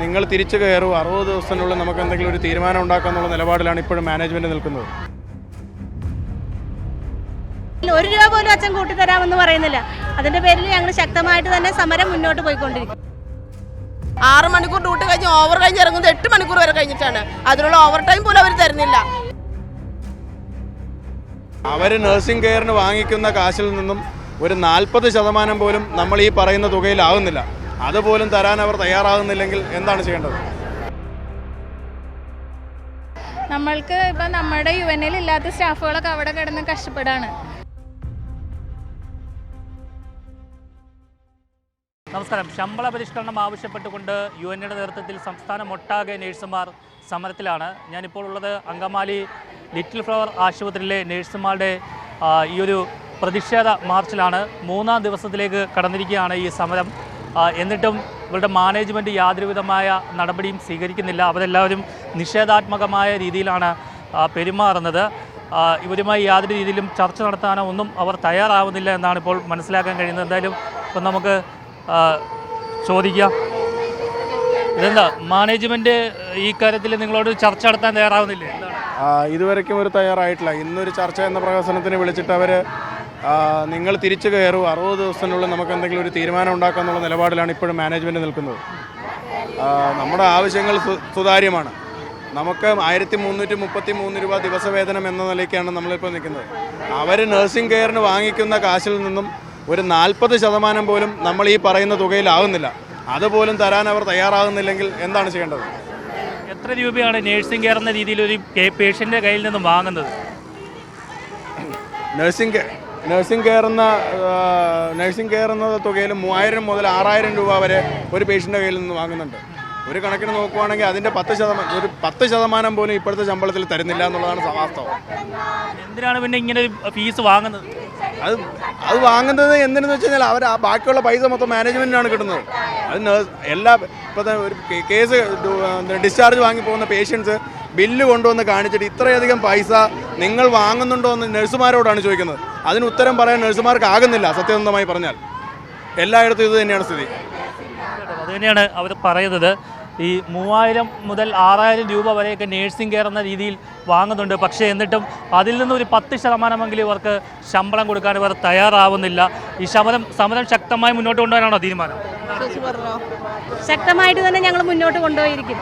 നിങ്ങൾ തിരിച്ചു കയറും 60 ദിവസത്തിനുള്ളിൽ നമുക്ക് എന്തെങ്കിലും ഒരു തീരുമാനം ഉണ്ടാക്കാന്നുള്ള നിലപാടിലാണ് ഇപ്പോഴും മാനേജ്മെന്റ് നിൽക്കുന്നത്. 1 രൂപ പോലും അച്ഛൻ കൂട്ടിത്തരാമെന്ന് പറയുന്നില്ല. അതിന്റെ പേരിൽ ഞങ്ങൾ ശക്തമായിട്ട് തന്നെ സമരം മുന്നോട്ട് പോയിക്കൊണ്ടിരിക്കും. 6 മണിക്കൂർ ഡ്യൂട്ടി കഴിഞ്ഞ് ഓവർ കഴിഞ്ഞ് ഇറങ്ങുന്നത് 8 മണിക്കൂർ വരെ കഴിഞ്ഞിട്ടാണ്. അതിനുള്ള ഓവർ ടൈം പോലും അവർ തരുന്നില്ല. അവർ നഴ്സിംഗ് കെയറിന് വാങ്ങിക്കുന്ന കാശിൽ നിന്നും ഒരു 40% പോലും നമ്മൾ ഈ പറയുന്ന തുകയിലാവുന്നില്ല. അതുപോലും തരാൻ അവർ തയ്യാറാകുന്നില്ലെങ്കിൽ എന്താണ് ചെയ്യേണ്ടത്? നമ്മൾക്ക് ഇപ്പം നമ്മുടെ UNL ഇല്ലാത്ത സ്റ്റാഫുകളൊക്കെ അവിടെ കിടന്ന് കഷ്ടപ്പെടാണ്. നമസ്കാരം. ശമ്പള പരിഷ്കരണം ആവശ്യപ്പെട്ടുകൊണ്ട് UNL നേതൃത്വത്തിൽ സംസ്ഥാനമൊട്ടാകെ നഴ്സുമാർ സമരത്തിലാണ്. ഞാനിപ്പോൾ ഉള്ളത് അങ്കമാലി ലിറ്റിൽ ഫ്ലവർ ആശുപത്രിയിലെ നഴ്സുമാരുടെ ഈ ഒരു പ്രതിഷേധ മാർച്ചിലാണ്. 3-ാം ദിവസത്തിലേക്ക് കടന്നിരിക്കുകയാണ് ഈ സമരം. എന്നിട്ടും ഇവരുടെ മാനേജ്മെൻറ്റ് യാതൊരുവിധമായ നടപടിയും സ്വീകരിക്കുന്നില്ല. അവരെല്ലാവരും നിഷേധാത്മകമായ രീതിയിലാണ് പെരുമാറുന്നത്. ഇവരുമായി യാതൊരു രീതിയിലും ചർച്ച നടത്താനോ ഒന്നും അവർ തയ്യാറാവുന്നില്ല എന്നാണ് ഇപ്പോൾ മനസ്സിലാക്കാൻ കഴിയുന്നത്. എന്തായാലും ഇപ്പം നമുക്ക് ചോദിക്കാം, ഇതെന്താ മാനേജ്മെൻറ്റ് ഈ കാര്യത്തിൽ നിങ്ങളോട് ചർച്ച നടത്താൻ തയ്യാറാവുന്നില്ലേ? ഇതുവരെയ്ക്കും ഒരു തയ്യാറായിട്ടില്ല. ഇന്നൊരു ചർച്ച എന്ന പ്രഹസനത്തിന് വിളിച്ചിട്ട് അവർ നിങ്ങൾ തിരിച്ചു കയറും 60 ദിവസത്തിനുള്ളിൽ നമുക്ക് എന്തെങ്കിലും ഒരു തീരുമാനം ഉണ്ടാക്കാന്നുള്ള നിലപാടിലാണ് ഇപ്പോഴും മാനേജ്മെൻറ്റ് നിൽക്കുന്നത്. നമ്മുടെ ആവശ്യങ്ങൾ സുതാര്യമാണ്. നമുക്ക് 1333 രൂപ ദിവസവേതനം എന്ന നിലയ്ക്കാണ് നമ്മളിപ്പോൾ നിൽക്കുന്നത്. അവർ നഴ്സിംഗ് കെയറിന് വാങ്ങിക്കുന്ന കാശിൽ നിന്നും ഒരു 40% പോലും നമ്മൾ ഈ പറയുന്ന തുകയിലാവുന്നില്ല. അതുപോലും തരാൻ അവർ തയ്യാറാകുന്നില്ലെങ്കിൽ എന്താണ് ചെയ്യേണ്ടത്? എത്ര രൂപയാണ് നഴ്സിംഗ് കെയർ എന്ന രീതിയിൽ ഒരു പേഷ്യൻ്റെ കയ്യിൽ നിന്നും വാങ്ങുന്നത്? നഴ്സിംഗ് കെയർ എന്ന തുകയിൽ 3000 മുതൽ 6000 രൂപ വരെ ഒരു പേഷ്യൻ്റെ കയ്യിൽ നിന്ന് വാങ്ങുന്നുണ്ട്. ഒരു കണക്കിന് നോക്കുവാണെങ്കിൽ അതിൻ്റെ 10% പോലും ഇപ്പോഴത്തെ ശമ്പളത്തിൽ തരുന്നില്ല എന്നുള്ളതാണ് വാസ്തവം. എന്തിനാണ് പിന്നെ ഇങ്ങനെ ഫീസ് വാങ്ങുന്നത്? അത് വാങ്ങുന്നത് എന്തിനെന്ന് വെച്ച് കഴിഞ്ഞാൽ അവർ ബാക്കിയുള്ള പൈസ മൊത്തം മാനേജ്മെൻറ്റിനാണ് കിട്ടുന്നത്. അത് ഇപ്പോഴത്തെ ഒരു കേസ് ഡിസ്ചാർജ് വാങ്ങി പോകുന്ന പേഷ്യൻസ് ബില്ല് കൊണ്ടുവന്ന് കാണിച്ചിട്ട് ഇത്രയധികം പൈസ നിങ്ങൾ വാങ്ങുന്നുണ്ടോ എന്ന് നഴ്സുമാരോടാണ് ചോദിക്കുന്നത്. അതിന് ഉത്തരം പറയാൻ നഴ്സുമാർക്ക് ആകുന്നില്ല. സത്യസന്ധമായി പറഞ്ഞാൽ എല്ലായിടത്തും ഇത് തന്നെയാണ് സ്ഥിതി. അതുതന്നെയാണ് അവർ പറയുന്നത്. ഈ 3000 മുതൽ 6000 രൂപ വരെയൊക്കെ നേഴ്സിംഗ് കെയർ എന്ന രീതിയിൽ വാങ്ങുന്നുണ്ട്. പക്ഷേ എന്നിട്ടും അതിൽ നിന്ന് ഒരു 10% ഇവർക്ക് ശമ്പളം കൊടുക്കാൻ ഇവർ തയ്യാറാവുന്നില്ല. ഈ സമരം ശക്തമായി മുന്നോട്ട് കൊണ്ടുപോകാനാണോ തീരുമാനം? ശക്തമായിട്ട് തന്നെ ഞങ്ങൾ മുന്നോട്ട് കൊണ്ടുപോയിരിക്കും.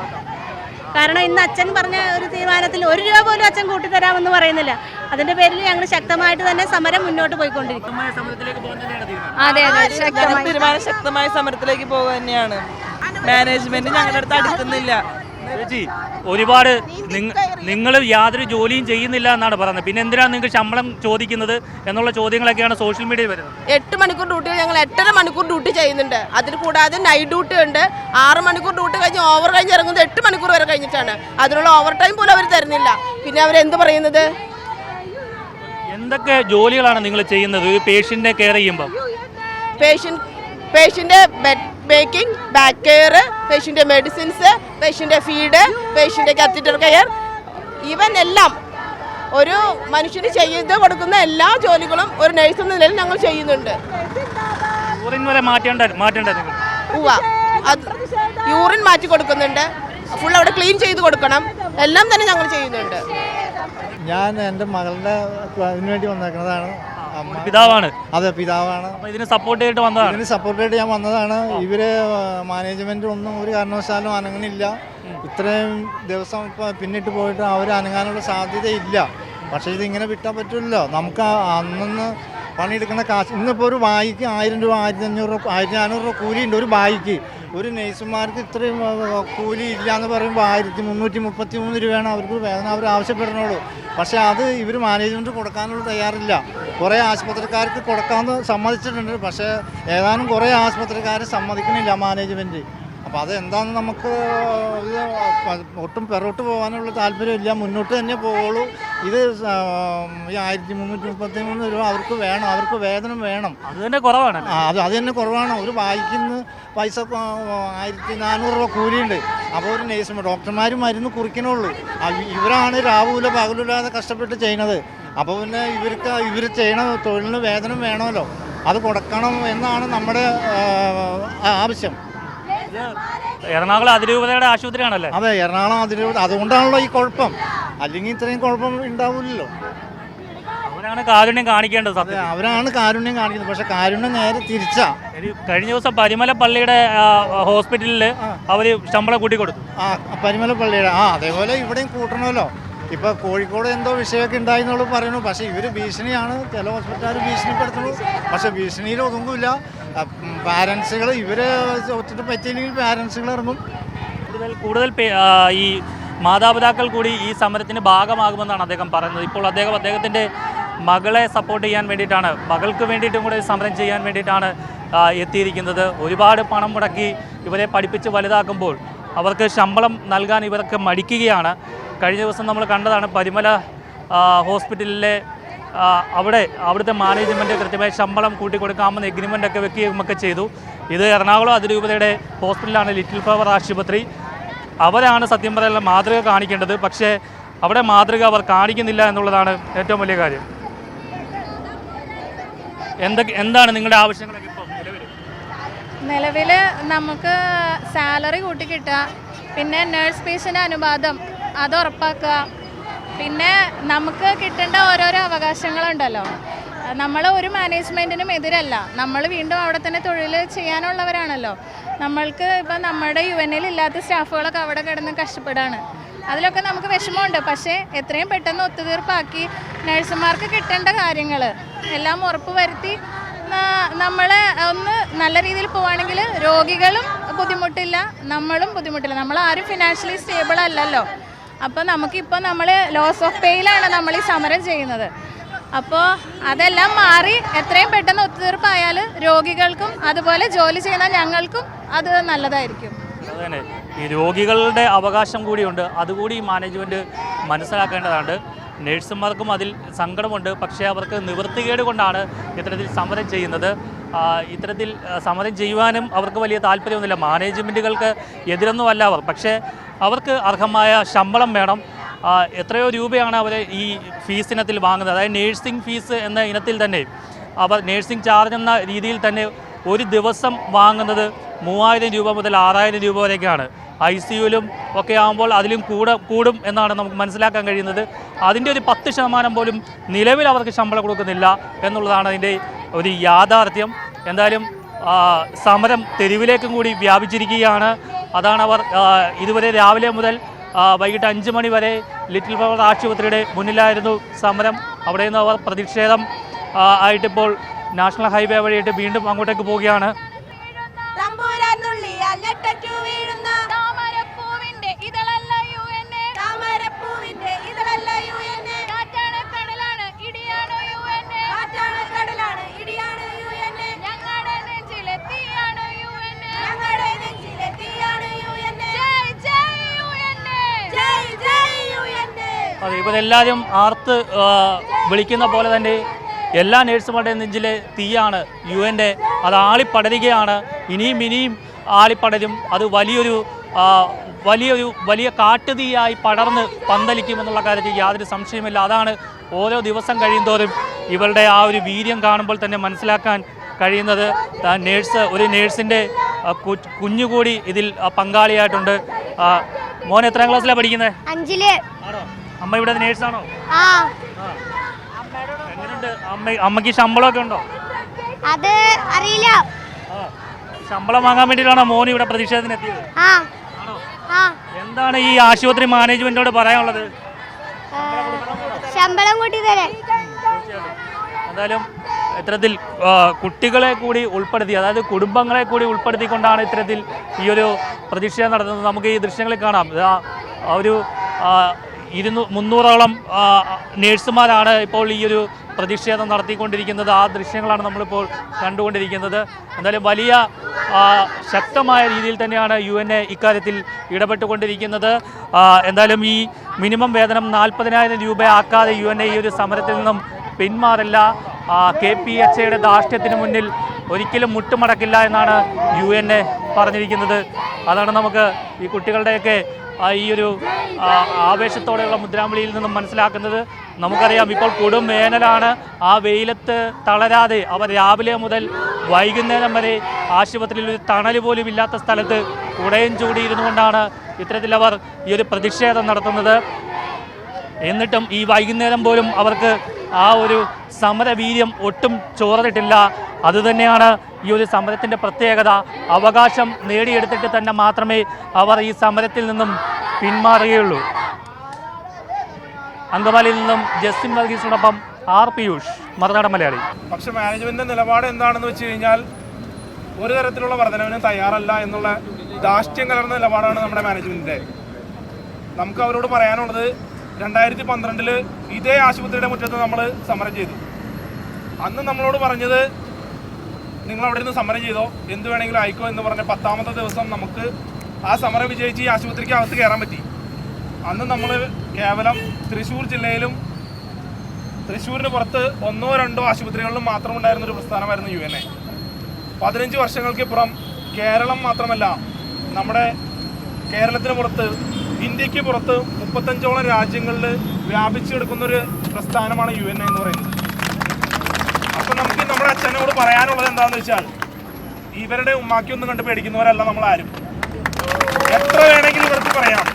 കാരണം ഇന്ന് അച്ഛൻ പറഞ്ഞ ഒരു തീരുമാനത്തിൽ 1 രൂപ പോലും അച്ഛൻ കൂട്ടിത്തരാമെന്ന് പറയുന്നില്ല. അതിന്റെ പേരിൽ ഞങ്ങൾ ശക്തമായിട്ട് തന്നെ സമരം മുന്നോട്ട് പോയിക്കൊണ്ടിരിക്കും. ശക്തമായ സമരത്തിലേക്ക് പോകുക തന്നെയാണ്. മാനേജ്മെന്റ് ഞങ്ങളുടെ അടുത്ത് അടുക്കുന്നില്ല. ചേച്ചി, ഒരുപാട് നിങ്ങൾ യാതൊരു ജോലിയും ചെയ്യുന്നില്ല എന്നാണ് പറയുന്നത്. പിന്നെ എന്തിനാണ് നിങ്ങൾക്ക് ശമ്പളം ചോദിക്കുന്നത് എന്നുള്ള ചോദ്യങ്ങളൊക്കെയാണ് സോഷ്യൽ മീഡിയയിൽ വരുന്നത്. 8 മണിക്കൂർ ഡ്യൂട്ടി ഞങ്ങൾ 8.5 മണിക്കൂർ ഡ്യൂട്ടി ചെയ്യുന്നുണ്ട്. അതിൽ കൂടാതെ നൈറ്റ് ഡ്യൂട്ടി ഉണ്ട്. 6 മണിക്കൂർ ഡ്യൂട്ടി കഴിഞ്ഞ് ഓവർ കഴിഞ്ഞ് ഇറങ്ങുന്നത് 8 മണിക്കൂർ വരെ കഴിഞ്ഞിട്ടാണ്. അതിനുള്ള ഓവർ ടൈം പോലും അവർ തരുന്നില്ല. പിന്നെ അവരെന്ത് പറയുന്നത്? എന്തൊക്കെ ജോലികളാണ് നിങ്ങൾ ചെയ്യുന്നത് ഒരു പേഷ്യന്റിനെ കെയർ ചെയ്യുമ്പോൾ? പേഷ്യന്റെ ബെഡ് മേക്കിംഗ്, ബാക്ക് കെയർ, പേഷ്യന്റെ മെഡിസിൻസ്, പേഷ്യന്റെ ഫീഡ്, പേഷ്യന്റെ കാത്തറ്റർ കെയർ, ഈവൻ എല്ലാം ഒരു മനുഷ്യന് ചെയ്ത് കൊടുക്കുന്ന എല്ലാ ജോലികളും ഒരു നഴ്സ് എന്ന നിലയിൽ ഞങ്ങൾ ചെയ്യുന്നുണ്ട്. യൂറിൻ മാറ്റി കൊടുക്കുന്നുണ്ട്. ഫുൾ അവിടെ ക്ലീൻ ചെയ്ത് കൊടുക്കണം. എല്ലാം തന്നെ ഞങ്ങൾ ചെയ്യുന്നുണ്ട്. ഞാൻ എൻ്റെ മകളുടെ ഇതിനു വേണ്ടി വന്നേക്കുന്നതാണ്. പിതാവാണ്. അതെ, പിതാവാണ്. ഇതിന് സപ്പോർട്ടായിട്ട് വന്നതാണ്. ഇതിന് സപ്പോർട്ടായിട്ട് ഞാൻ വന്നതാണ്. ഇവര് മാനേജ്മെന്റ് ഒന്നും ഒരു കാരണവശാലും അനങ്ങണില്ല. ഇത്രയും ദിവസം ഇപ്പം പിന്നിട്ട് പോയിട്ട് അവർ അനങ്ങാനുള്ള സാധ്യതയില്ല. പക്ഷേ ഇതിങ്ങനെ വിട്ടാൻ പറ്റില്ലല്ലോ. നമുക്ക് അന്നൊന്ന് പണിയെടുക്കുന്ന കാശ് ഇന്നിപ്പോൾ ഒരു ബായിക്ക് 1000 രൂപ, 1500 രൂപ, 1400 രൂപ കൂലിയുണ്ട് ഒരു ബായിക്ക്. ഒരു നേഴ്സുമാർക്ക് ഇത്രയും കൂലി ഇല്ല എന്ന് പറയുമ്പോൾ 1333 രൂപയാണ് അവർക്ക് വേതനം അവർ ആവശ്യപ്പെടുന്നുള്ളൂ. പക്ഷേ അത് ഇവർ മാനേജ്മെൻറ്റ് കൊടുക്കാനുള്ള തയ്യാറില്ല. കുറേ ആശുപത്രിക്കാർക്ക് കൊടുക്കാമെന്ന് സമ്മതിച്ചിട്ടുണ്ട്. പക്ഷേ ഏതാനും കുറേ ആശുപത്രിക്കാർ സമ്മതിക്കണില്ല മാനേജ്മെൻറ്റ്. അപ്പോൾ അതെന്താണെന്ന് നമുക്ക് ഒട്ടും പിറകോട്ട് പോകാനുള്ള താല്പര്യമില്ല. മുന്നോട്ട് തന്നെ പോവുള്ളൂ. ഇത് 1333 രൂപ അവർക്ക് വേണം. അവർക്ക് വേതനം വേണം. അത് തന്നെ കുറവാണ്. അത് തന്നെ കുറവാണ്. ഒരു വായിക്കുന്ന പൈസ 1400 രൂപ കൂലിയുണ്ട്. അപ്പോൾ ഒരു നേഴ്സുമാർ ഡോക്ടർമാർ മരുന്ന് കുറിക്കണുള്ളൂ. ഇവരാണ് രാവില പകലില്ലാതെ കഷ്ടപ്പെട്ട് ചെയ്യുന്നത്. അപ്പോൾ പിന്നെ ഇവർ ചെയ്യണ തൊഴിലിന് വേതനം വേണമല്ലോ. അത് കൊടുക്കണം എന്നാണ് നമ്മുടെ ആവശ്യം. എറണാകുളം അതിരൂപതയുടെ ആശുപത്രിയാണല്ലേ? അതെ, എറണാകുളം അതിരൂപത. അതുകൊണ്ടാണല്ലോ ഈ കുഴപ്പം. അല്ലെങ്കിൽ ഇത്രയും കുഴപ്പം ഉണ്ടാവില്ലല്ലോ. അവരാണ് കാരുണ്യം കാണിക്കേണ്ടത്. അതെ, അവരാണ് കാരുണ്യം കാണിക്കുന്നത്. പക്ഷെ കാരുണ്യം നേരെ തിരിച്ചാ. കഴിഞ്ഞ ദിവസം പരിമല പള്ളിയുടെ ഹോസ്പിറ്റലിൽ അവർ ശമ്പളം കൂട്ടി കൊടുത്തു. പരിമല പള്ളിയുടെ അതേപോലെ ഇവിടെയും കൂട്ടണമല്ലോ. ഇപ്പൊ കോഴിക്കോട് എന്തോ വിഷയമൊക്കെ ഉണ്ടായിന്നുള്ളൂ പറയുന്നു. പക്ഷെ ഇവര് ഭീഷണിയാണ്, ചില ഹോസ്പിറ്റലുകാർ ഭീഷണിപ്പെടുത്തുന്നു. പക്ഷെ ഭീഷണിയിൽ ഒതുങ്ങില്ല. പാരൻസുകൾ ഇവര് ഒത്തിട്ട് പറ്റിയില്ലെങ്കിൽ പാരൻസുകൾ ഇറങ്ങും. കൂടുതൽ ഈ മാതാപിതാക്കൾ കൂടി ഈ സമരത്തിന് ഭാഗമാകുമെന്നാണ് അദ്ദേഹം പറയുന്നത്. ഇപ്പോൾ അദ്ദേഹത്തിൻ്റെ മകളെ സപ്പോർട്ട് ചെയ്യാൻ വേണ്ടിയിട്ടാണ്, മകൾക്ക് വേണ്ടിയിട്ടും കൂടെ സമരം ചെയ്യാൻ വേണ്ടിയിട്ടാണ് എത്തിയിരിക്കുന്നത്. ഒരുപാട് പണം മുടക്കി ഇവരെ പഠിപ്പിച്ച് വലുതാക്കുമ്പോൾ അവർക്ക് ശമ്പളം നൽകാൻ ഇവർക്ക് മടിക്കുകയാണ്. കഴിഞ്ഞ ദിവസം നമ്മൾ കണ്ടതാണ് പരിമല ഹോസ്പിറ്റലിലെ അവിടുത്തെ മാനേജ്മെൻറ്റ് കൃത്യമായി ശമ്പളം കൂട്ടിക്കൊടുക്കാമെന്ന് എഗ്രിമെൻ്റൊക്കെ വെക്കുകയൊക്കെ ചെയ്തു. ഇത് എറണാകുളം അതിരൂപതയുടെ ഹോസ്പിറ്റലാണ്, ലിറ്റിൽ ഫ്ലവർ ആശുപത്രി. അവരാണ് സത്യം പറയാനുള്ള മാതൃക കാണിക്കേണ്ടത്. പക്ഷേ അവിടെ മാതൃക അവർ കാണിക്കുന്നില്ല എന്നുള്ളതാണ് ഏറ്റവും വലിയ കാര്യം. എന്താണ് നിങ്ങളുടെ ആവശ്യങ്ങളൊക്കെ ഇപ്പോൾ നിലവിൽ? നമുക്ക് സാലറി കൂട്ടി കിട്ടുക, പിന്നെ നേഴ്സ് ഫീസിൻ്റെ അനുപാതം അത് ഉറപ്പാക്കുക, പിന്നെ നമുക്ക് കിട്ടേണ്ട ഓരോരോ അവകാശങ്ങളുണ്ടല്ലോ. നമ്മൾ ഒരു മാനേജ്മെൻറ്റിനും എതിരല്ല, നമ്മൾ വീണ്ടും അവിടെ തന്നെ തൊഴിൽ ചെയ്യാനുള്ളവരാണല്ലോ. നമ്മൾക്ക് ഇപ്പം നമ്മുടെ UNL ഇല്ലാത്ത സ്റ്റാഫുകളൊക്കെ അവിടെ കിടന്ന് കഷ്ടപ്പെടാണ്. അതിലൊക്കെ നമുക്ക് വിഷമമുണ്ട്. പക്ഷേ എത്രയും പെട്ടെന്ന് ഒത്തുതീർപ്പാക്കി നഴ്സുമാർക്ക് കിട്ടേണ്ട കാര്യങ്ങൾ എല്ലാം ഉറപ്പ് വരുത്തി നമ്മളെ ഒന്ന് നല്ല രീതിയിൽ പോവുകയാണെങ്കിൽ രോഗികളും ബുദ്ധിമുട്ടില്ല, നമ്മളും ബുദ്ധിമുട്ടില്ല. നമ്മളാരും ഫിനാൻഷ്യലി സ്റ്റേബിൾ അല്ലല്ലോ. അപ്പോൾ നമുക്കിപ്പോൾ നമ്മൾ ലോസ് ഓഫ് പേയിലാണ് നമ്മൾ ഈ സമരം ചെയ്യുന്നത്. അപ്പോൾ അതെല്ലാം മാറി എത്രയും പെട്ടെന്ന് ഒത്തുതീർപ്പായാൽ രോഗികൾക്കും അതുപോലെ ജോലി ചെയ്യുന്ന ഞങ്ങൾക്കും അത് നല്ലതായിരിക്കും. അതുതന്നെ, ഈ രോഗികളുടെ അവകാശം കൂടിയുണ്ട്, അതുകൂടി ഈ മാനേജ്മെൻറ്റ് മനസ്സിലാക്കേണ്ടതാണ്. നേഴ്സുമാർക്കും അതിൽ സങ്കടമുണ്ട്. പക്ഷേ അവർക്ക് നിവൃത്തികേട് കൊണ്ടാണ് ഇത്തരത്തിൽ സമരം ചെയ്യുന്നത്. ഇത്തരത്തിൽ സമരം ചെയ്യുവാനും അവർക്ക് വലിയ താല്പര്യമൊന്നുമില്ല. മാനേജ്മെൻറ്റുകൾക്ക് എതിരൊന്നുമല്ല അവർ, പക്ഷേ അവർക്ക് അർഹമായ ശമ്പളം വേണം. എത്രയോ രൂപയാണ് അവർ ഈ ഫീസ് ഇനത്തിൽ വാങ്ങുന്നത്. അതായത് നേഴ്സിംഗ് ഫീസ് എന്ന ഇനത്തിൽ തന്നെ അവർ നേഴ്സിംഗ് ചാർജ് എന്ന രീതിയിൽ തന്നെ ഒരു ദിവസം വാങ്ങുന്നത് 3000 രൂപ മുതൽ 6000 രൂപ വരെയൊക്കെയാണ്. ICUവിലും ഒക്കെ ആകുമ്പോൾ അതിലും കൂടും എന്നാണ് നമുക്ക് മനസ്സിലാക്കാൻ കഴിയുന്നത്. അതിൻ്റെ ഒരു 10% പോലും നിലവിൽ അവർക്ക് ശമ്പളം കൊടുക്കുന്നില്ല എന്നുള്ളതാണ് അതിൻ്റെ ഒരു യാഥാർത്ഥ്യം. എന്തായാലും സമരം തെരുവിലേക്കും കൂടി വ്യാപിച്ചിരിക്കുകയാണ്. അതാണ് അവർ ഇതുവരെ രാവിലെ മുതൽ വൈകിട്ട് 5 മണി വരെ ലിറ്റിൽ ഫ്ലവർ ആശുപത്രിയുടെ മുന്നിലായിരുന്നു സമരം. അവിടെ നിന്ന് അവർ പ്രതിഷേധം ആയിട്ടിപ്പോൾ നാഷണൽ ഹൈവേ വഴിയിട്ട് വീണ്ടും അങ്ങോട്ടേക്ക് പോവുകയാണ്. അതെ, ഇവരെല്ലാവരും ആർത്ത് വിളിക്കുന്ന പോലെ തന്നെ എല്ലാ നേഴ്സുമാരുടെ നെഞ്ചിലെ തീയാണ് UN. അത് ആളിപ്പടരുകയാണ്, ഇനിയും ആളിപ്പടരും. അത് വലിയ കാട്ടുതീയായി പടർന്ന് പന്തലിക്കുമെന്നുള്ള കാര്യത്തിൽ യാതൊരു സംശയമില്ല. അതാണ് ഓരോ ദിവസം കഴിയുന്തോറും ഇവരുടെ ആ ഒരു വീര്യം കാണുമ്പോൾ തന്നെ മനസ്സിലാക്കാൻ കഴിയുന്നത്. ഒരു നേഴ്സിൻ്റെ കുഞ്ഞുകൂടി ഇതിൽ പങ്കാളിയായിട്ടുണ്ട്. മോൻ എത്രാം ക്ലാസ്സിലാണ് പഠിക്കുന്നത്? 5-ല്. ആണോ? അമ്മ ഇവിടെ നേഴ്സാണോ? എങ്ങനെയുണ്ട് അമ്മയ്ക്ക് ശമ്പളമൊക്കെ ഉണ്ടോ? അത് അറിയില്ല. ശമ്പളം വാങ്ങാൻ വേണ്ടിയിട്ടാണോ മോൻ ഇവിടെ പ്രതിഷേധത്തിന് എത്തിയത്? എന്താണ് ഈ ആശുപത്രി മാനേജ്മെന്റിനോട് പറയാനുള്ളത്? ശമ്പളം കൂട്ടി തരാൻ. എന്തായാലും ഇത്തരത്തിൽ കുട്ടികളെ കൂടി ഉൾപ്പെടുത്തി, അതായത് കുടുംബങ്ങളെ കൂടി ഉൾപ്പെടുത്തിക്കൊണ്ടാണ് ഇത്തരത്തിൽ ഈ ഒരു പ്രതിഷേധം നടത്തുന്നത്. നമുക്ക് ഈ ദൃശ്യങ്ങളിൽ കാണാം. ഒരു 300ഓളം നേഴ്സുമാരാണ് ഇപ്പോൾ ഈ ഒരു പ്രതിഷേധം നടത്തിക്കൊണ്ടിരിക്കുന്നത്. ആ ദൃശ്യങ്ങളാണ് നമ്മളിപ്പോൾ കണ്ടുകൊണ്ടിരിക്കുന്നത്. എന്തായാലും വലിയ ശക്തമായ രീതിയിൽ തന്നെയാണ് UN ഇക്കാര്യത്തിൽ ഇടപെട്ടുകൊണ്ടിരിക്കുന്നത്. എന്തായാലും ഈ മിനിമം വേതനം 40,000 രൂപയാക്കാതെ UN ഈ ഒരു സമരത്തിൽ നിന്നും പിന്മാറില്ല. KPHAയുടെ ധാർഷ്ട്യത്തിന് മുന്നിൽ ഒരിക്കലും മുട്ടുമടക്കില്ല എന്നാണ് UN പറഞ്ഞിരിക്കുന്നത്. അതാണ് നമുക്ക് ഈ കുട്ടികളുടെയൊക്കെ ഈ ഒരു ആവേശത്തോടെയുള്ള മുദ്രാവിളിയിൽ നിന്നും മനസ്സിലാക്കുന്നത്. നമുക്കറിയാം ഇപ്പോൾ കൊടും വേനലാണ്. ആ വെയിലത്ത് തളരാതെ അവർ രാവിലെ മുതൽ വൈകുന്നേരം വരെ ആശുപത്രിയിൽ ഒരു തണൽ പോലും ഇല്ലാത്ത സ്ഥലത്ത് കുടയും ചൂടിയിരുന്നു കൊണ്ടാണ് ഇത്തരത്തിലവർ ഈ ഒരു പ്രതിഷേധം നടത്തുന്നത്. എന്നിട്ടും ഈ വൈകുന്നേരം പോലും അവർക്ക് ആ ഒരു സമരവീര്യം ഒട്ടും ചോർന്നിട്ടില്ല. അതുതന്നെയാണ് ഈ ഒരു സമരത്തിൻ്റെ പ്രത്യേകത. അവകാശം നേടിയെടുത്തിട്ട് തന്നെ മാത്രമേ അവർ ഈ സമരത്തിൽ നിന്നും പിന്മാറുകയുള്ളൂ. അങ്കമാലിയിൽ നിന്നും ജസ്റ്റിൻ വർഗീസിനോടൊപ്പം ആർ പിയൂഷ്, മറുനാടൻ മലയാളി. പക്ഷേ മാനേജ്മെൻറ്റിൻ്റെ നിലപാട് എന്താണെന്ന് വെച്ച് കഴിഞ്ഞാൽ ഒരു തരത്തിലുള്ള വർധനവിന് തയ്യാറല്ല എന്നുള്ള ധാർഷ്ട്യം കലർന്ന നിലപാടാണ് നമ്മുടെ മാനേജ്മെൻറ്റിൻ്റെ. നമുക്ക് അവരോട് പറയാനുള്ളത് 2012 ഇതേ ആശുപത്രിയുടെ മുറ്റത്ത് നമ്മൾ സമരം ചെയ്തു. അന്ന് നമ്മളോട് പറഞ്ഞത് നിങ്ങൾ അവിടെ നിന്ന് സമരം ചെയ്തോ, എന്ത് വേണമെങ്കിലും ആയിക്കോ എന്ന് പറഞ്ഞ 10ാമത്തെ ദിവസം നമുക്ക് ആ സമരം വിജയിച്ച് ഈ ആശുപത്രിക്ക് അകത്ത് കയറാൻ പറ്റി. അന്ന് നമ്മൾ കേവലം തൃശ്ശൂർ ജില്ലയിലും തൃശ്ശൂരിന് പുറത്ത് 1ഓ 2ഓ ആശുപത്രികളിലും മാത്രം ഉണ്ടായിരുന്നൊരു പ്രസ്ഥാനമായിരുന്നു UNA. 15 വർഷങ്ങൾക്കിപ്പുറം കേരളം മാത്രമല്ല, നമ്മുടെ കേരളത്തിന് പുറത്ത്, ഇന്ത്യക്ക് പുറത്ത് 35ഓളം രാജ്യങ്ങളിൽ വ്യാപിച്ചു കിടക്കുന്നൊരു പ്രസ്ഥാനമാണ് UNA എന്ന് പറയുന്നത്. അപ്പോൾ നമുക്ക് നമ്മുടെ അച്ഛനോട് പറയാനുള്ളത് എന്താണെന്ന് വെച്ചാൽ, ഇവരുടെ ഉമ്മാക്കിയൊന്നും കണ്ട് പേടിക്കുന്നവരല്ല നമ്മളാരും. എത്ര വേണമെങ്കിലും ഇവർക്ക് പറയാം.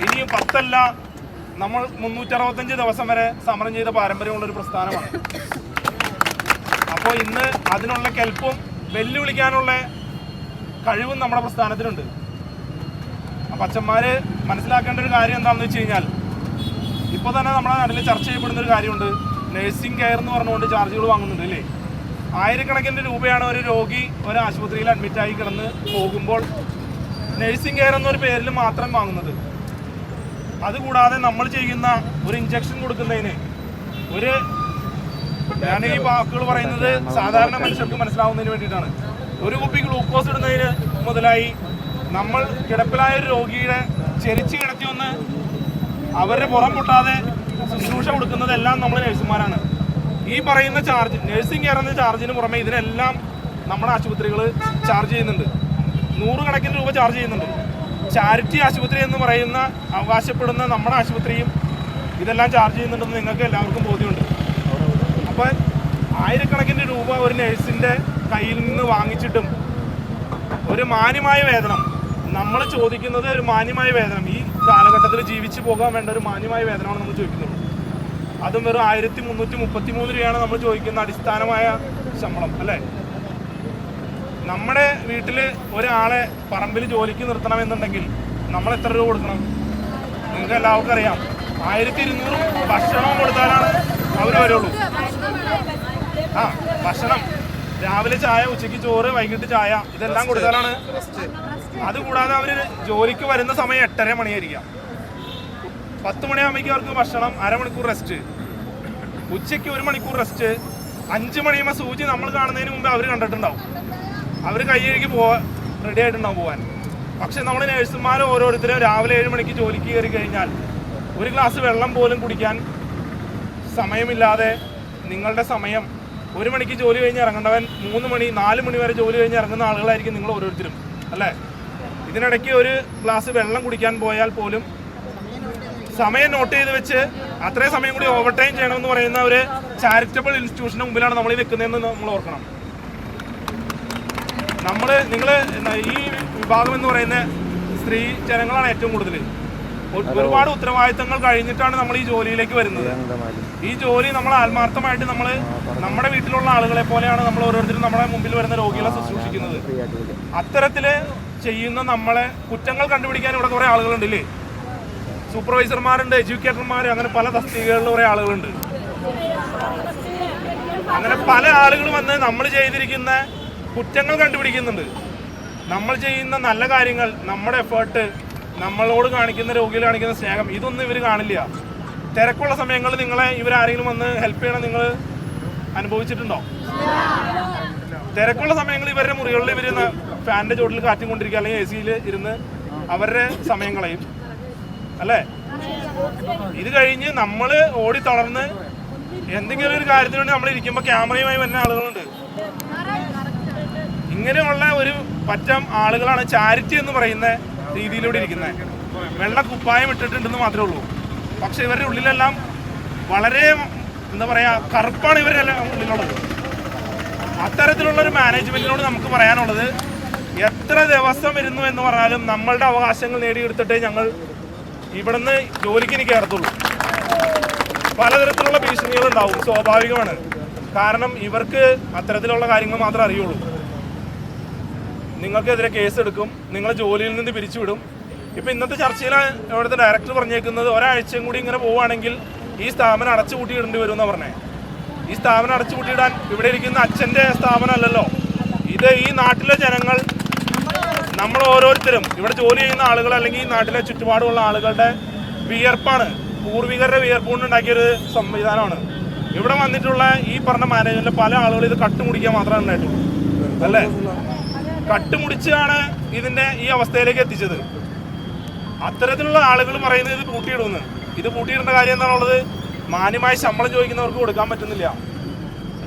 ഇനിയും 10 അല്ല, നമ്മൾ 365 ദിവസം വരെ സമരം ചെയ്ത പാരമ്പര്യമുള്ളൊരു പ്രസ്ഥാനമാണ്. അപ്പോൾ ഇന്ന് അതിനുള്ള കെൽപ്പും വെല്ലുവിളിക്കാനുള്ള കഴിവും നമ്മുടെ പ്രസ്ഥാനത്തിനുണ്ട്. അപ്പം അച്ഛന്മാർ മനസ്സിലാക്കേണ്ട ഒരു കാര്യം എന്താണെന്ന് വെച്ച് കഴിഞ്ഞാൽ, ഇപ്പോൾ തന്നെ നമ്മുടെ നാട്ടിൽ ചർച്ച ചെയ്യപ്പെടുന്നൊരു കാര്യമുണ്ട്. നഴ്സിംഗ് കെയർ എന്ന് പറഞ്ഞുകൊണ്ട് ചാർജുകൾ വാങ്ങുന്നുണ്ട് അല്ലേ. 1000 കണക്കിന് രൂപയാണ് ഒരു രോഗി ഒരു ആശുപത്രിയിൽ അഡ്മിറ്റായി കിടന്ന് പോകുമ്പോൾ നഴ്സിംഗ് കെയർ എന്നൊരു പേരിൽ മാത്രം വാങ്ങുന്നത്. അതുകൂടാതെ നമ്മൾ ചെയ്യുന്ന ഒരു ഇഞ്ചക്ഷൻ കൊടുക്കുന്നതിന് ഞാൻ ഈ വാക്കുകൾ പറയുന്നത് സാധാരണ മനുഷ്യർക്ക് മനസ്സിലാവുന്നതിന് വേണ്ടിയിട്ടാണ്. ഒരു കുപ്പി ഗ്ലൂക്കോസ് ഇടുന്നതിന് മുതലായി നമ്മൾ കിടപ്പിലായ ഒരു രോഗിയുടെ ചെരിച്ച് കിടത്തി ഒന്ന് അവരുടെ പുറം പൊട്ടാതെ ശുശ്രൂഷ കൊടുക്കുന്നതെല്ലാം നമ്മൾ നഴ്സുമാരാണ്. ഈ പറയുന്ന ചാർജ്, നഴ്സിംഗ് കെയർ എന്ന ചാർജിന് പുറമെ ഇതിനെല്ലാം നമ്മുടെ ആശുപത്രികൾ ചാർജ് ചെയ്യുന്നുണ്ട്. 100 കണക്കിന് രൂപ ചാർജ് ചെയ്യുന്നുണ്ട്. ചാരിറ്റി ആശുപത്രി എന്ന് പറയുന്ന അവകാശപ്പെടുന്ന നമ്മുടെ ആശുപത്രിയും ഇതെല്ലാം ചാർജ് ചെയ്യുന്നുണ്ടെന്ന് നിങ്ങൾക്ക് എല്ലാവർക്കും ബോധ്യമുണ്ട്. അപ്പോൾ 1000 കണക്കിന് രൂപ ഒരു നഴ്സിൻ്റെ കയ്യിൽ നിന്ന് വാങ്ങിച്ചിട്ടും ഒരു മാന്യമായ വേതനം നമ്മൾ ചോദിക്കുന്നത്, ഒരു മാന്യമായ വേതനം ഈ കാലഘട്ടത്തിൽ ജീവിച്ചു പോകാൻ വേണ്ട ഒരു മാന്യമായ വേതനമാണ് നമ്മൾ ചോദിക്കുന്നത്. അതും വെറും 1333 രൂപയാണ് നമ്മൾ ചോദിക്കുന്ന അടിസ്ഥാനമായ ശമ്പളം അല്ലേ. നമ്മുടെ വീട്ടിൽ ഒരാളെ പറമ്പിൽ ജോലിക്ക് നിർത്തണമെന്നുണ്ടെങ്കിൽ നമ്മൾ എത്ര രൂപ കൊടുക്കണം? നിങ്ങൾക്ക് എല്ലാവർക്കും അറിയാം. 1200 ഭക്ഷണവും കൊടുത്താലാണ് അവർ വരുള്ളൂ. ഭക്ഷണം, രാവിലെ ചായ, ഉച്ചയ്ക്ക് ചോറ്, വൈകിട്ട് ചായ, ഇതെല്ലാം കൊടുത്താലാണ്. അതുകൂടാതെ അവർ ജോലിക്ക് വരുന്ന സമയം 8:30 മണിയായിരിക്കാം. 10 മണിയാകുമ്പോഴേക്കും അവർക്ക് ഭക്ഷണം, അരമണിക്കൂർ റെസ്റ്റ്, ഉച്ചയ്ക്ക് 1 മണിക്കൂർ റെസ്റ്റ്, 5 മണിയുമ്പോൾ സൂചി നമ്മൾ കാണുന്നതിന് മുമ്പ് അവർ കണ്ടിട്ടുണ്ടാവും. അവർ കൈ കഴുകി റെഡി ആയിട്ടുണ്ടാവും പോകാൻ. പക്ഷെ നമ്മൾ നഴ്സുമാർ ഓരോരുത്തരും രാവിലെ 7 മണിക്ക് ജോലിക്ക് കയറി കഴിഞ്ഞാൽ ഒരു ഗ്ലാസ് വെള്ളം പോലും കുടിക്കാൻ സമയമില്ലാതെ നിങ്ങളുടെ സമയം 1 മണിക്ക് ജോലി കഴിഞ്ഞ് ഇറങ്ങേണ്ടവൻ 3 മണി 4 മണി വരെ ജോലി കഴിഞ്ഞ് ഇറങ്ങുന്ന ആളുകളായിരിക്കും നിങ്ങൾ ഓരോരുത്തരും അല്ലേ. ഇതിനിടയ്ക്ക് ഒരു ഗ്ലാസ് വെള്ളം കുടിക്കാൻ പോയാൽ പോലും സമയം നോട്ട് ചെയ്ത് വെച്ച് അത്രയും സമയം കൂടി ഓവർ ടൈം ചെയ്യണമെന്ന് പറയുന്ന ഒരു ചാരിറ്റബിൾ ഇൻസ്റ്റിറ്റ്യൂഷന് മുമ്പിലാണ് നമ്മൾ ഈ നിൽക്കുന്നതെന്ന് നമ്മൾ ഓർക്കണം. നിങ്ങൾ ഈ വിഭാഗം എന്ന് പറയുന്ന സ്ത്രീ ജനങ്ങളാണ് ഏറ്റവും കൂടുതൽ. ഒരുപാട് ഉത്തരവാദിത്തങ്ങൾ കഴിഞ്ഞിട്ടാണ് നമ്മൾ ഈ ജോലിയിലേക്ക് വരുന്നത്. ഈ ജോലി നമ്മൾ ആത്മാർത്ഥമായിട്ട് നമ്മുടെ വീട്ടിലുള്ള ആളുകളെ പോലെയാണ് നമ്മൾ ഓരോരുത്തരും നമ്മുടെ മുമ്പിൽ വരുന്ന രോഗികളെ ശുശ്രൂഷിക്കുന്നത്. അത്തരത്തിൽ ചെയ്യുന്ന നമ്മളെ കുറ്റങ്ങൾ കണ്ടുപിടിക്കാൻ ഇവിടെ കുറേ ആളുകളുണ്ടല്ലേ. സൂപ്പർവൈസർമാരുണ്ട്, എഡ്യൂക്കേറ്റർമാർ, അങ്ങനെ പല തസ്തികകളിൽ കുറേ ആളുകളുണ്ട്. അങ്ങനെ പല ആളുകൾ വന്ന് നമ്മൾ ചെയ്തിരിക്കുന്ന കുറ്റങ്ങൾ കണ്ടുപിടിക്കുന്നുണ്ട്. നമ്മൾ ചെയ്യുന്ന നല്ല കാര്യങ്ങൾ, നമ്മുടെ എഫേർട്ട്, നമ്മളോട് കാണിക്കുന്ന രോഗികൾ കാണിക്കുന്ന സ്നേഹം, ഇതൊന്നും ഇവർ കാണില്ല. തിരക്കുള്ള സമയങ്ങളിൽ ഇവരാരെങ്കിലും വന്ന് ഹെൽപ്പ് ചെയ്യണം നിങ്ങൾ അനുഭവിച്ചിട്ടുണ്ടോ? തിരക്കുള്ള സമയങ്ങളിൽ ഇവരുടെ മുറികളിൽ ഇവർ ഫാനിൻ്റെ ചോട്ടിൽ കാറ്റും കൊണ്ടിരിക്കുക, അല്ലെങ്കിൽ AC-യിൽ ഇരുന്ന് അവരുടെ സമയം കളയും അല്ലേ. ഇത് കഴിഞ്ഞ് നമ്മൾ ഓടി തളർന്ന് എന്തെങ്കിലും ഒരു കാര്യത്തിന് വേണ്ടി നമ്മൾ ഇരിക്കുമ്പോൾ ക്യാമറയുമായി വരുന്ന ആളുകളുണ്ട്. ഇങ്ങനെയുള്ള ഒരു പറ്റം ആളുകളാണ് ചാരിറ്റി എന്ന് പറയുന്ന രീതിയിലൂടെ ഇരിക്കുന്നത്. വെള്ള കുപ്പായം ഇട്ടിട്ടുണ്ടെന്ന് മാത്രമേ ഉള്ളൂ. പക്ഷെ ഇവരുടെ ഉള്ളിലെല്ലാം വളരെ എന്താ പറയുക കറുപ്പാണ് ഇവരെല്ലാം ഉള്ളിലുള്ളത്. അത്തരത്തിലുള്ള ഒരു മാനേജ്മെൻറ്റിനോട് നമുക്ക് പറയാനുള്ളത്, എത്ര ദിവസം ഇരുന്നു എന്ന് പറഞ്ഞാലും നമ്മളുടെ അവകാശങ്ങൾ നേടിയെടുത്തിട്ടേ ഞങ്ങൾ ഇവിടുന്ന് ജോലിക്ക് ഇനി കയറത്തുള്ളൂ. പലതരത്തിലുള്ള ഭീഷണികളുണ്ടാവും, സ്വാഭാവികമാണ്. കാരണം ഇവർക്ക് അത്തരത്തിലുള്ള കാര്യങ്ങൾ മാത്രമേ അറിയുള്ളൂ. നിങ്ങൾക്കെതിരെ കേസെടുക്കും, നിങ്ങളെ ജോലിയിൽ നിന്ന് പിരിച്ചുവിടും. ഇപ്പം ഇന്നത്തെ ചർച്ചയിൽ ഇവിടുത്തെ ഡയറക്ടർ പറഞ്ഞേക്കുന്നത് ഒരാഴ്ചയും കൂടി ഇങ്ങനെ പോവുകയാണെങ്കിൽ ഈ സ്ഥാപനം അടച്ചുപൂട്ടിയിടേണ്ടി വരും എന്നാണ് പറഞ്ഞത്. ഈ സ്ഥാപനം അടച്ചുപൂട്ടിയിടാൻ ഇവിടെ ഇരിക്കുന്ന അച്ഛൻ്റെ സ്ഥാപനമല്ലല്ലോ ഇത്. ഈ നാട്ടിലെ ജനങ്ങൾ, നമ്മൾ ഓരോരുത്തരും ഇവിടെ ജോലി ചെയ്യുന്ന ആളുകൾ അല്ലെങ്കിൽ ഈ നാട്ടിലെ ചുറ്റുപാടുമുള്ള ആളുകളുടെ വിയർപ്പാണ്, പൂർവികരുടെ വിയർപ്പ് കൊണ്ടുണ്ടാക്കിയൊരു സംവിധാനമാണ്. ഇവിടെ വന്നിട്ടുള്ള ഈ പറഞ്ഞ മാനേജ്മെന്റിലെ പല ആളുകൾ ഇത് കട്ടുമുടിക്കാൻ മാത്രമേ ഉണ്ടായിട്ടുള്ളൂ, അല്ലേ? കട്ടുമുടിച്ചാണ് ഇതിന്റെ ഈ അവസ്ഥയിലേക്ക് എത്തിച്ചത്. അത്തരത്തിലുള്ള ആളുകൾ പറയുന്നത് ഇത് പൂട്ടിയിടുമെന്ന്. ഇത് പൂട്ടിയിടേണ്ട കാര്യം എന്താണുള്ളത്? മാന്യമായി ശമ്പളം ചോദിക്കുന്നവർക്ക് കൊടുക്കാൻ പറ്റുന്നില്ല.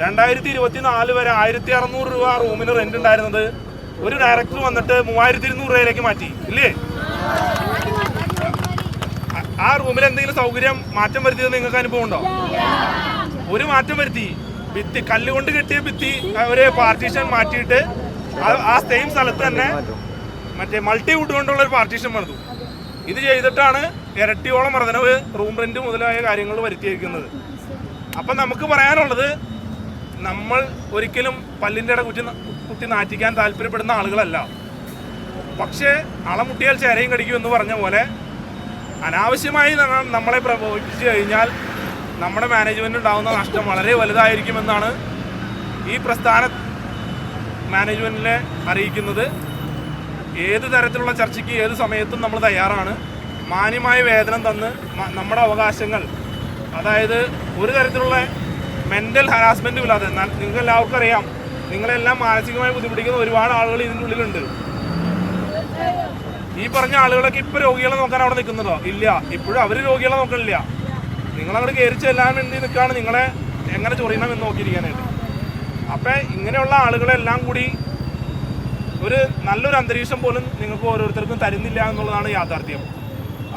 2024 വരെ 1600 രൂപ റൂമിന് റെന്റ് ഉണ്ടായിരുന്നത് ഒരു ഡയറക്ടർ വന്നിട്ട് 3200 രൂപയിലേക്ക് മാറ്റി, ഇല്ലേ? ആ റൂമിൽ എന്തെങ്കിലും സൗകര്യം മാറ്റം വരുത്തിയത് നിങ്ങൾക്ക് അനുഭവം ഉണ്ടോ? ഒരു മാറ്റം വരുത്തി. ഭിത്തി കല്ലുകൊണ്ട് കെട്ടിയ ഭിത്തി ഒരു പാർട്ടീഷൻ മാറ്റിയിട്ട് ആ സെയിം സ്ഥലത്ത് തന്നെ മറ്റേ മൾട്ടിവുഡ് കൊണ്ടുള്ള ഒരു പാർട്ടീഷൻ പണിതു. ഇത് ചെയ്തിട്ടാണ് ഇരട്ടിയോളം വർധനവ് റൂം റെന്റ് മുതലായ കാര്യങ്ങൾ വരുത്തിയിരിക്കുന്നത്. അപ്പം നമുക്ക് പറയാനുള്ളത്, നമ്മൾ ഒരിക്കലും പല്ലിൻ്റെ ഇട കുത്തി നാറ്റിക്കാൻ താല്പര്യപ്പെടുന്ന ആളുകളല്ല. പക്ഷേ അളമുട്ടിയാൽ ചേരയും കടിക്കും എന്ന് പറഞ്ഞ പോലെ അനാവശ്യമായി നമ്മളെ പ്രകോപിപ്പിച്ചു കഴിഞ്ഞാൽ നമ്മുടെ മാനേജ്മെൻറ്റ് ഉണ്ടാകുന്ന നഷ്ടം വളരെ വലുതായിരിക്കുമെന്നാണ് ഈ പ്രസ്ഥാന മാനേജ്മെൻറ്റിനെ അറിയിക്കുന്നത്. ഏത് തരത്തിലുള്ള ചർച്ചയ്ക്ക് ഏത് സമയത്തും നമ്മൾ തയ്യാറാണ്. മാന്യമായ വേതനം തന്ന് നമ്മുടെ അവകാശങ്ങൾ, അതായത് ഒരു തരത്തിലുള്ള മെൻ്റൽ ഹരാസ്മെൻറ്റും ഇല്ലാതെ, നിങ്ങൾക്ക് എല്ലാവർക്കും അറിയാം, നിങ്ങളെല്ലാം മാനസികമായി ബുദ്ധിമുട്ടിക്കുന്ന ഒരുപാട് ആളുകൾ ഇതിൻ്റെ ഉള്ളിലുണ്ട്. ഈ പറഞ്ഞ ആളുകളൊക്കെ ഇപ്പോൾ രോഗികളെ നോക്കാൻ അവിടെ നിൽക്കുന്നുണ്ടോ? ഇല്ല. ഇപ്പോഴും അവർ രോഗികളെ നോക്കണില്ല. നിങ്ങളവിടെ കയറി ചെല്ലാൻ വേണ്ടി നിൽക്കുകയാണ്, നിങ്ങളെ എങ്ങനെ ചൊറിയണം എന്ന് നോക്കിയിരിക്കാനായിട്ട്. അപ്പം ഇങ്ങനെയുള്ള ആളുകളെല്ലാം കൂടി ഒരു നല്ലൊരു അന്തരീക്ഷം പോലും നിങ്ങൾക്ക് ഓരോരുത്തർക്കും തരുന്നില്ല എന്നുള്ളതാണ് യാഥാർത്ഥ്യം.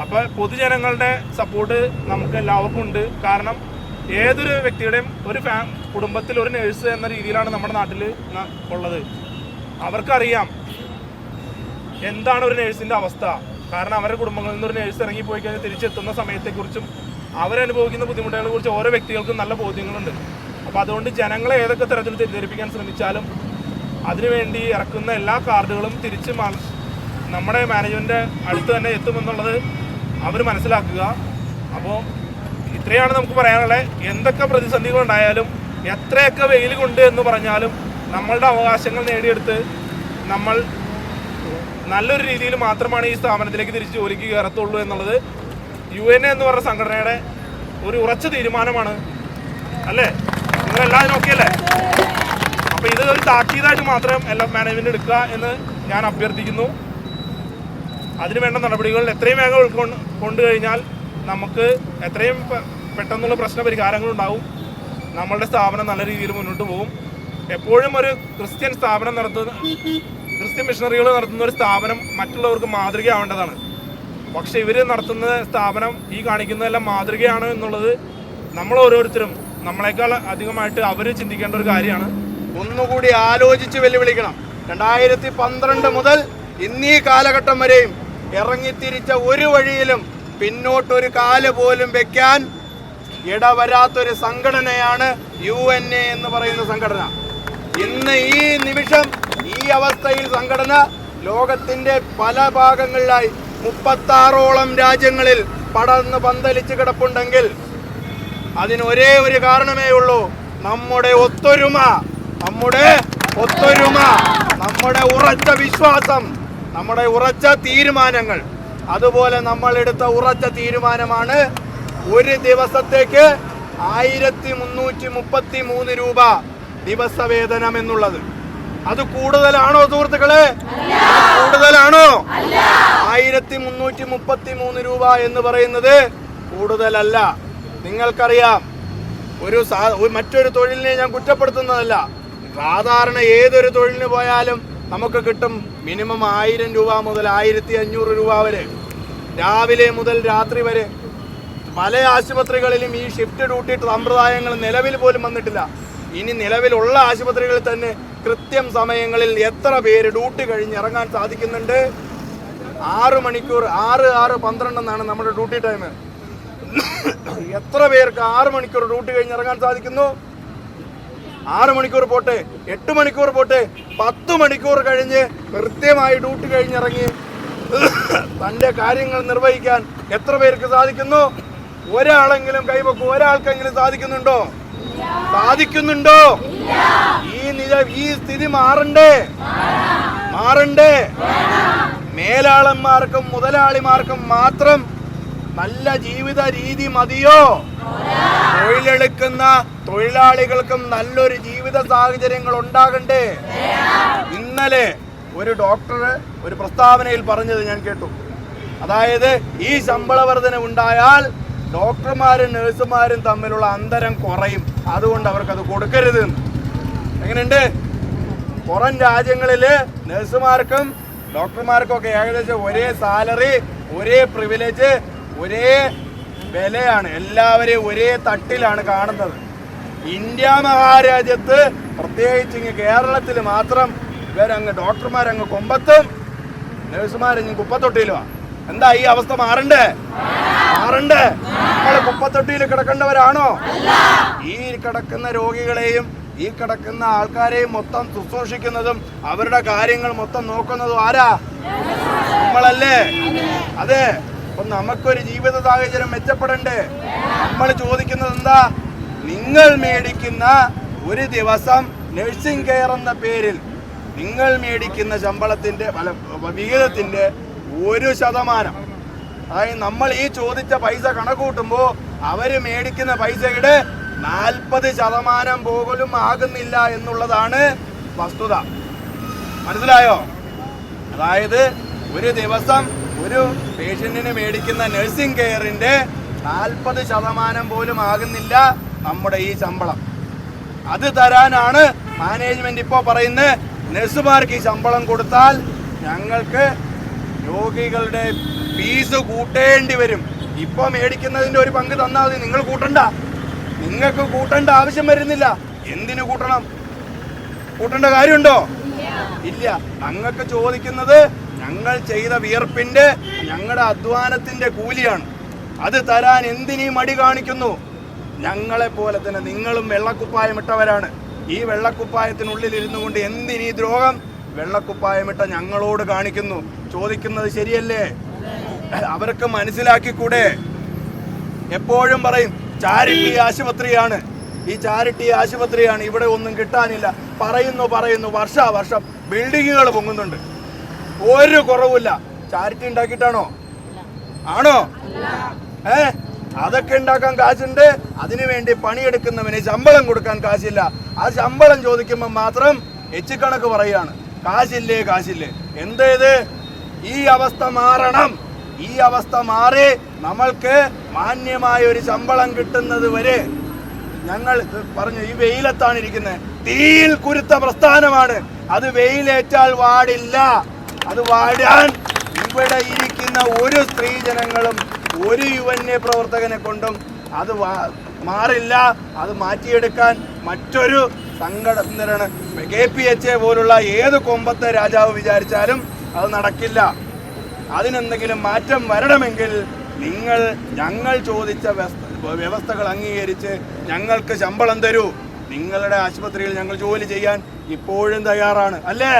അപ്പോൾ പൊതുജനങ്ങളുടെ സപ്പോർട്ട് നമുക്ക് എല്ലാവർക്കും ഉണ്ട്. കാരണം ഏതൊരു വ്യക്തിയുടെയും ഒരു കുടുംബത്തിൽ ഒരു നേഴ്സ് എന്ന രീതിയിലാണ് നമ്മുടെ നാട്ടിൽ ഉള്ളത്. അവർക്കറിയാം എന്താണ് ഒരു നേഴ്സിൻ്റെ അവസ്ഥ. കാരണം അവരുടെ കുടുംബങ്ങളിൽ നിന്ന് ഒരു നേഴ്സ് ഇറങ്ങിപ്പോയി കഴിഞ്ഞാൽ തിരിച്ചെത്തുന്ന സമയത്തെക്കുറിച്ചും അവരനുഭവിക്കുന്ന ബുദ്ധിമുട്ടുകളെ കുറിച്ച് ഓരോ വ്യക്തികൾക്കും നല്ല ബോധ്യങ്ങളുണ്ട്. അപ്പോൾ അതുകൊണ്ട് ജനങ്ങളെ ഏതൊക്കെ തരത്തിൽ തെറ്റിദ്ധരിപ്പിക്കാൻ ശ്രമിച്ചാലും അതിനുവേണ്ടി ഇറക്കുന്ന എല്ലാ കാർഡുകളും തിരിച്ച് നമ്മുടെ മാനേജ്മെൻറ്റ് അടുത്ത് തന്നെ എത്തുമെന്നുള്ളത് അവർ മനസ്സിലാക്കുക. അപ്പോൾ ഇത്രയാണ് നമുക്ക് പറയാനുള്ളത്. എന്തൊക്കെ പ്രതിസന്ധികളുണ്ടായാലും എത്രയൊക്കെ വെയിൽ കൊണ്ട് എന്ന് പറഞ്ഞാലും നമ്മളുടെ അവകാശങ്ങൾ നേടിയെടുത്ത് നമ്മൾ നല്ലൊരു രീതിയിൽ മാത്രമാണ് ഈ സ്ഥാപനത്തിലേക്ക് തിരിച്ച് ജോലിക്ക് കയറത്തുള്ളൂ എന്നുള്ളത് UN എന്ന് പറഞ്ഞ സംഘടനയുടെ ഒരു ഉറച്ച തീരുമാനമാണ്, അല്ലേ? നിങ്ങളെല്ലാവരും ഓക്കെയല്ലേ? അപ്പോൾ ഇത് ഒരു താക്കീതായിട്ട് മാത്രം എല്ലാ മാനേജ്മെൻറ്റ് എടുക്കുക എന്ന് ഞാൻ അഭ്യർത്ഥിക്കുന്നു. അതിനുവേണ്ട നടപടികൾ എത്രയും വേഗം കൊണ്ടുകഴിഞ്ഞാൽ നമുക്ക് എത്രയും പെട്ടെന്നുള്ള പ്രശ്ന പരിഹാരങ്ങളുണ്ടാവും. നമ്മളുടെ സ്ഥാപനം നല്ല രീതിയിൽ മുന്നോട്ട് പോകും. എപ്പോഴും ഒരു ക്രിസ്ത്യൻ സ്ഥാപനം ക്രിസ്ത്യൻ മിഷണറികൾ നടത്തുന്ന ഒരു സ്ഥാപനം മറ്റുള്ളവർക്ക് മാതൃകയാവേണ്ടതാണ്. പക്ഷെ ഇവർ നടത്തുന്ന സ്ഥാപനം ഈ കാണിക്കുന്നതെല്ലാം മാതൃകയാണ് എന്നുള്ളത് നമ്മൾ ഓരോരുത്തരും നമ്മളെക്കാൾ അധികമായിട്ട് അവർ ചിന്തിക്കേണ്ട ഒരു കാര്യമാണ്. ഒന്നുകൂടി ആലോചിച്ച് വെല്ലുവിളിക്കണം. 2012 മുതൽ ഇന്നീ കാലഘട്ടം വരെയും ഇറങ്ങിത്തിരിച്ച ഒരു വഴിയിലും പിന്നോട്ടൊരു കാല് പോലും വെക്കാൻ ഇടവരാത്തൊരു സംഘടനയാണ് UNA എന്ന് പറയുന്ന സംഘടന. ഇന്ന് ഈ നിമിഷം ഈ അവസ്ഥയിൽ സംഘടന ലോകത്തിൻ്റെ പല ഭാഗങ്ങളിലായി 36ഓളം രാജ്യങ്ങളിൽ പടർന്ന് പന്തലിച്ച് കിടപ്പുണ്ടെങ്കിൽ അതിന് ഒരേ ഒരു കാരണമേ ഉള്ളൂ: നമ്മുടെ ഒത്തൊരുമ, നമ്മുടെ ഉറച്ച വിശ്വാസം, നമ്മുടെ ഉറച്ച തീരുമാനങ്ങൾ. അതുപോലെ നമ്മൾ എടുത്ത ഉറച്ച തീരുമാനമാണ് ഒരു ദിവസത്തേക്ക് 1333 രൂപ ദിവസവേതനം എന്നുള്ളത്. അത് കൂടുതലാണോ സുഹൃത്തുക്കളെ? കൂടുതലാണോ? 1333 രൂപ എന്ന് പറയുന്നത് കൂടുതലല്ല. നിങ്ങൾക്കറിയാം, മറ്റൊരു തൊഴിലിനെ ഞാൻ കുറ്റപ്പെടുത്തുന്നതല്ല. സാധാരണ ഏതൊരു തൊഴിലിന് പോയാലും നമുക്ക് കിട്ടും മിനിമം 1000 രൂപ മുതൽ 1500 രൂപ വരെ. രാവിലെ മുതൽ രാത്രി വരെ. പല ആശുപത്രികളിലും ഈ ഷിഫ്റ്റ് ഡ്യൂട്ടി സമ്പ്രദായങ്ങൾ നിലവിൽ പോലും വന്നിട്ടില്ല. ഇനി നിലവിലുള്ള ആശുപത്രികളിൽ തന്നെ കൃത്യം സമയങ്ങളിൽ എത്ര പേര് ഡ്യൂട്ടി കഴിഞ്ഞ് ഇറങ്ങാൻ സാധിക്കുന്നുണ്ട്? 6 മണിക്കൂർ, 6-12 എന്നാണ് നമ്മുടെ ഡ്യൂട്ടി ടൈം. എത്ര പേർക്ക് 6 മണിക്കൂർ ഡ്യൂട്ടി കഴിഞ്ഞ് ഇറങ്ങാൻ സാധിക്കുന്നു? 6 മണിക്കൂർ പോട്ടെ, 8 മണിക്കൂർ പോട്ടെ, 10 മണിക്കൂർ കഴിഞ്ഞ് കൃത്യമായി ഡ്യൂട്ടി കഴിഞ്ഞിറങ്ങി തൻ്റെ കാര്യങ്ങൾ നിർവഹിക്കാൻ എത്ര പേർക്ക് സാധിക്കുന്നു? ഒരാളെങ്കിലും കൈവക്കും. ഒരാൾക്കെങ്കിലും സാധിക്കുന്നുണ്ടോ? സാധിക്കുന്നുണ്ടോ? ഈ സ്ഥിതി മാറണ്ടേ? മേലാളന്മാർക്കും മുതലാളിമാർക്കും മാത്രം നല്ല ജീവിത രീതി മതിയോ? തൊഴിലെടുക്കുന്ന തൊഴിലാളികൾക്കും നല്ലൊരു ജീവിത സാഹചര്യങ്ങൾ ഉണ്ടാകണ്ടേ? ഇന്നലെ ഒരു ഡോക്ടർ ഒരു പ്രസ്താവനയിൽ പറഞ്ഞത് ഞാൻ കേട്ടു. അതായത് ഈ ശമ്പള വർധന ഉണ്ടായാൽ ഡോക്ടർമാരും നഴ്സുമാരും തമ്മിലുള്ള അന്തരം കുറയും, അതുകൊണ്ട് അവർക്കത് കൊടുക്കരുത്. എങ്ങനെയുണ്ട്? പുറം രാജ്യങ്ങളിൽ നഴ്സുമാർക്കും ഡോക്ടർമാർക്കും ഒക്കെ ഏകദേശം ഒരേ സാലറി, ഒരേ പ്രിവിലേജ്, ഒരേ വിലയാണ്. എല്ലാവരെയും ഒരേ തട്ടിലാണ് കാണുന്നത്. ഇന്ത്യ മഹാരാജ്യത്ത് പ്രത്യേകിച്ച് ഇങ്ങ് കേരളത്തിൽ മാത്രം ഇവരങ്ങ് ഡോക്ടർമാരങ്ങ് കൊമ്പത്തും നഴ്സുമാരങ്ങ് കുപ്പത്തൊട്ടിയിലുമാണ്. എന്താ ഈ അവസ്ഥ മാറണ്ടേ? നമ്മൾ കുപ്പത്തൊട്ടിയിൽ കിടക്കേണ്ടവരാണോ? ഈ കിടക്കുന്ന രോഗികളെയും ഈ കിടക്കുന്ന ആൾക്കാരെയും മൊത്തം ശുശ്രൂഷിക്കുന്നതും അവരുടെ കാര്യങ്ങൾ മൊത്തം നോക്കുന്നതും ആരാ? നമ്മളല്ലേ? അതെ. അപ്പൊ നമുക്കൊരു ജീവിത സാഹചര്യം മെച്ചപ്പെടണ്ടേ? നമ്മൾ ചോദിക്കുന്നത് എന്താ? നിങ്ങൾ മേടിക്കുന്ന ഒരു ദിവസം നഴ്സിംഗ് കെയർ എന്ന പേരിൽ നിങ്ങൾ മേടിക്കുന്ന ശമ്പളത്തിന്റെ വിഹിതത്തിന്റെ 1%, അതായത് നമ്മൾ ഈ ചോദിച്ച പൈസ കണക്കൂട്ടുമ്പോൾ അവര് മേടിക്കുന്ന പൈസയുടെ 40% പോലും ആകുന്നില്ല എന്നുള്ളതാണ് വസ്തുത. മനസ്സിലായോ? അതായത് ഒരു ദിവസം ഒരു പേഷ്യന്റിന് മേടിക്കുന്ന നഴ്സിംഗ് കെയറിന്റെ 40% പോലും ആകുന്നില്ല നമ്മുടെ ഈ ശമ്പളം. അത് തരാനാണ് മാനേജ്മെന്റ് ഇപ്പോൾ പറയുന്നത്. നഴ്സുമാർക്ക് ഈ ശമ്പളം കൊടുത്താൽ ഞങ്ങൾക്ക് രോഗികളുടെ ഫീസ് കൂട്ടേണ്ടി വരും. ഇപ്പൊ മേടിക്കുന്നതിന്റെ ഒരു പങ്ക് തന്നാൽ മതി, നിങ്ങൾ കൂട്ടണ്ട. നിങ്ങൾക്ക് കൂട്ടേണ്ട ആവശ്യം വരുന്നില്ല. എന്തിനു കൂട്ടണം? കൂട്ടേണ്ട കാര്യമുണ്ടോ? ഇല്ല. ഞങ്ങൾക്ക് ചോദിക്കുന്നത് ഞങ്ങൾ ചെയ്ത വിയർപ്പിന്റെ, ഞങ്ങളുടെ അധ്വാനത്തിന്റെ കൂലിയാണ്. അത് തരാൻ എന്തിനീ മടി കാണിക്കുന്നു? ഞങ്ങളെ പോലെ തന്നെ നിങ്ങളും വെള്ളക്കുപ്പായമിട്ടവരാണ്. ഈ വെള്ളക്കുപ്പായത്തിനുള്ളിൽ ഇരുന്നു കൊണ്ട് എന്തിനീ ദ്രോഹം വെള്ളക്കുപ്പായമിട്ട ഞങ്ങളോട് കാണിക്കുന്നു? ചോദിക്കുന്നത് ശരിയല്ലേ? അവർക്ക് മനസ്സിലാക്കിക്കൂടെ? എപ്പോഴും പറയും ചാരിറ്റി ആശുപത്രിയാണ്, ഈ ചാരിറ്റി ആശുപത്രിയാണ്, ഇവിടെ ഒന്നും കിട്ടാനില്ല. പറയുന്നു വർഷാവർഷം ബിൽഡിങ്ങുകൾ പൊങ്ങുന്നുണ്ട്, ഒരു കുറവില്ല. ചാരിറ്റി ഉണ്ടാക്കിയിട്ടാണോ? ആണോ? അതൊക്കെ ഉണ്ടാക്കാൻ കാശുണ്ട്. അതിനുവേണ്ടി പണിയെടുക്കുന്നവന് ശമ്പളം കൊടുക്കാൻ കാശില്ല. ആ ശമ്പളം ചോദിക്കുമ്പോൾ മാത്രം എച്ചിക്കണക്ക് പറയാണ്, കാശില്ലേ. എന്തേത്? ഈ അവസ്ഥ മാറണം. ഈ അവസ്ഥ മാറി നമ്മൾക്ക് മാന്യമായ ഒരു ശമ്പളം കിട്ടുന്നത് വരെ ഞങ്ങൾ പറഞ്ഞു. ഈ വെയിലത്താണ് ഇരിക്കുന്നത്. തീയിൽ കുരുത്ത പ്രസ്ഥാനമാണ്. അത് വെയിലേറ്റാൽ വാടില്ല. അത് വാടാൻ ഇവിടെ ഇരിക്കുന്ന ഒരു സ്ത്രീജനങ്ങളും ഒരു UN പ്രവർത്തകനെ കൊണ്ടും അത് മാറില്ല. അത് മാറ്റിയെടുക്കാൻ മറ്റൊരു സംഘടനയാണ് KPHA പോലുള്ള ഏത് കൊമ്പത്തെ രാജാവ് വിചാരിച്ചാലും അത് നടക്കില്ല. അതിനെന്തെങ്കിലും മാറ്റം വരണമെങ്കിൽ ഞങ്ങൾ ചോദിച്ച വ്യവസ്ഥകൾ അംഗീകരിച്ച് ഞങ്ങൾക്ക് ശമ്പളം തരൂ. നിങ്ങളുടെ ആശുപത്രിയിൽ ഞങ്ങൾ ജോലി ചെയ്യാൻ ഇപ്പോഴും തയ്യാറാണ്. അല്ലേ?